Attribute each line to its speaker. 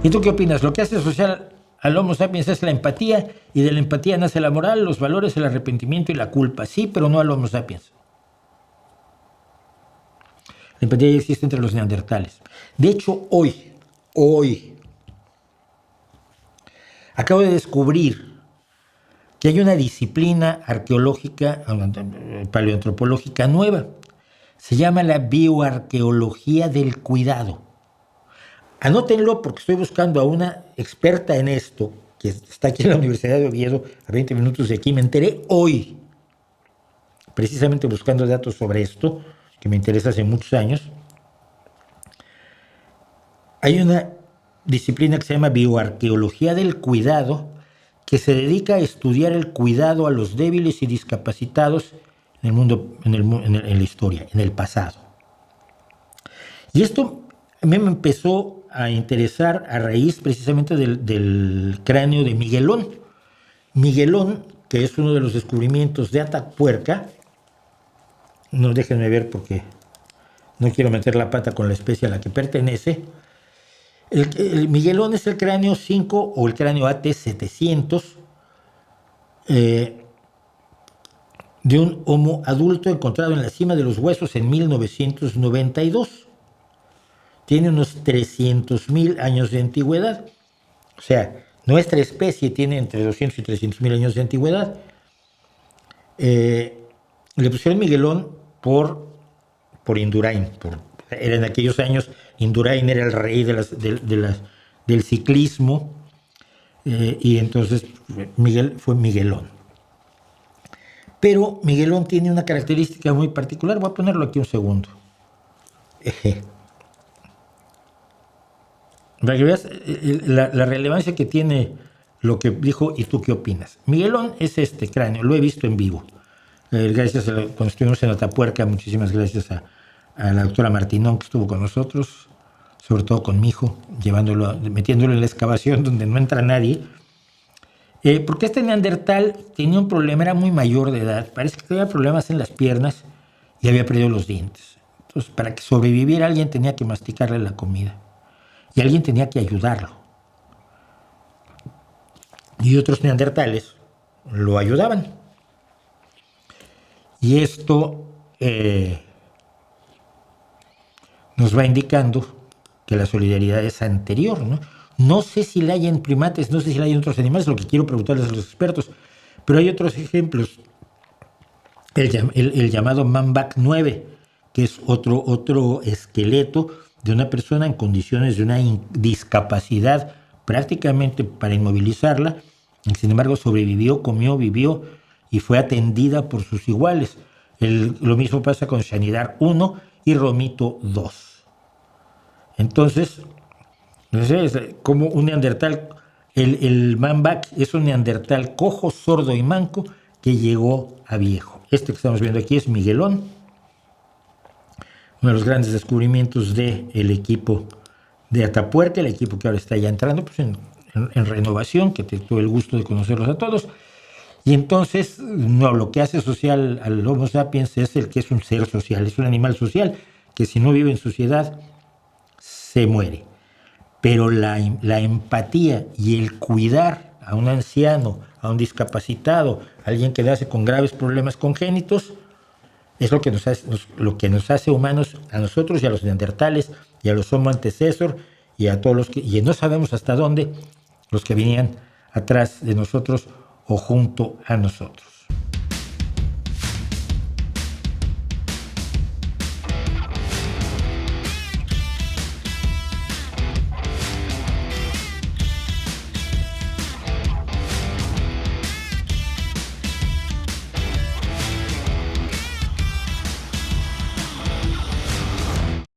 Speaker 1: ¿Y tú qué opinas? ¿Lo que hace social al Homo sapiens es la empatía, y de la empatía nace la moral, los valores, el arrepentimiento y la culpa? Sí, pero no al Homo sapiens. La empatía ya existe entre los neandertales. De hecho, hoy, acabo de descubrir que hay una disciplina arqueológica, paleoantropológica nueva. Se llama la bioarqueología del cuidado. Anótenlo porque estoy buscando a una experta en esto, que está aquí en la Universidad de Oviedo, a 20 minutos de aquí. Me enteré hoy, precisamente buscando datos sobre esto, que me interesa hace muchos años. Hay una disciplina que se llama bioarqueología del cuidado, que se dedica a estudiar el cuidado a los débiles y discapacitados en el mundo, en la historia, en el pasado. Y esto a mí me empezó a interesar a raíz precisamente del cráneo de Miguelón. Miguelón, que es uno de los descubrimientos de Atapuerca, no, déjenme ver porque no quiero meter la pata con la especie a la que pertenece. El Miguelón es el cráneo 5 o el cráneo AT700 de un homo adulto encontrado en la cima de los huesos en 1992. Tiene unos 300.000 años de antigüedad. O sea, nuestra especie tiene entre 200 y 300.000 años de antigüedad. Le pusieron Miguelón por Indurain. Era en aquellos años, Indurain era el rey del ciclismo, y entonces Miguel fue Miguelón. Pero Miguelón tiene una característica muy particular. Voy a ponerlo aquí un segundo. Para que veas la relevancia que tiene lo que dijo y tú qué opinas. Miguelón es este cráneo, lo he visto en vivo. Gracias cuando estuvimos en Atapuerca, muchísimas gracias a la doctora Martinón, que estuvo con nosotros, sobre todo con mi hijo, metiéndolo en la excavación donde no entra nadie. Porque este neandertal tenía un problema, era muy mayor de edad, parece que tenía problemas en las piernas y había perdido los dientes. Entonces, para que sobreviviera, alguien tenía que masticarle la comida. Y alguien tenía que ayudarlo. Y otros neandertales lo ayudaban. Y esto nos va indicando que la solidaridad es anterior, ¿no? No sé si la hay en primates, no sé si la hay en otros animales, lo que quiero preguntarles a los expertos. Pero hay otros ejemplos. El llamado Man-Back 9, que es otro esqueleto de una persona en condiciones de una discapacidad prácticamente para inmovilizarla, y sin embargo sobrevivió, comió, vivió y fue atendida por sus iguales. Lo mismo pasa con Shanidar 1 y Romito 2. Entonces, es como un neandertal, el Man-Back es un neandertal cojo, sordo y manco que llegó a viejo. Este que estamos viendo aquí es Miguelón, uno de los grandes descubrimientos del equipo de Atapuerca, el equipo que ahora está ya entrando pues, en renovación, que tuve el gusto de conocerlos a todos. Y entonces, no, lo que hace social al Homo sapiens es el que es un ser social, es un animal social, que si no vive en sociedad, se muere. Pero la empatía y el cuidar a un anciano, a un discapacitado, a alguien que nace con graves problemas congénitos, es lo que nos hace humanos a nosotros y a los neandertales y a los homo antecesor y a todos los que, y no sabemos hasta dónde, los que venían atrás de nosotros o junto a nosotros.